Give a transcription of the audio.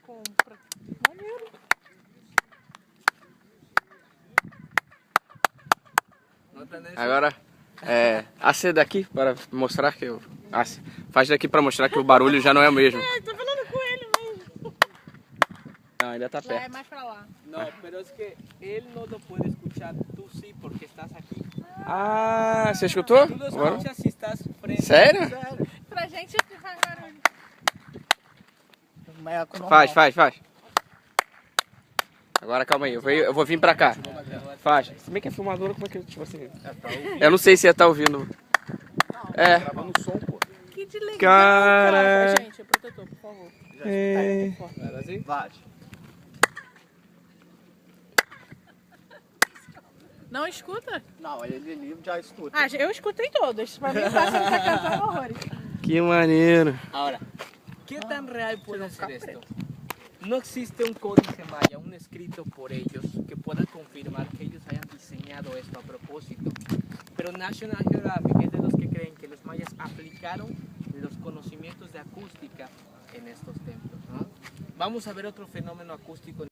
compra. Maneiro. Agora, AC daqui para mostrar que eu... faz daqui para mostrar que o barulho já não é o mesmo. Tô falando com ele mesmo. Não, ainda tá Lá é perto. mais pra lá. No, pero es que él no lo puede escuchar, tú sí, porque estás aquí. Ah, você escutou? Tú lo Agora? escuchas si estás frente. Sério? Pra gente que faz barulho. Faz. Agora calma aí, eu vou vir pra cá. Faz. Se bem que é filmadora, como é que tipo assim? Eu não sei se ia estar ouvindo. É. Gravando som, pô. Que de legal, Cara. Gente, é protetor, por favor. Vai. Não escuta? Não, ele já escuta. Ah, eu escutei todas. Pra mim, passa ele tá cantando horrores. Que maneiro. Ahora, ¿qué tan real puede ser esto? No existe un códice maya, un escrito por ellos, que pueda confirmar que ellos hayan diseñado esto a propósito. Pero National Geographic es de los que creen que los mayas aplicaron los conocimientos de acústica en estos templos, ¿no? Vamos a ver otro fenómeno acústico.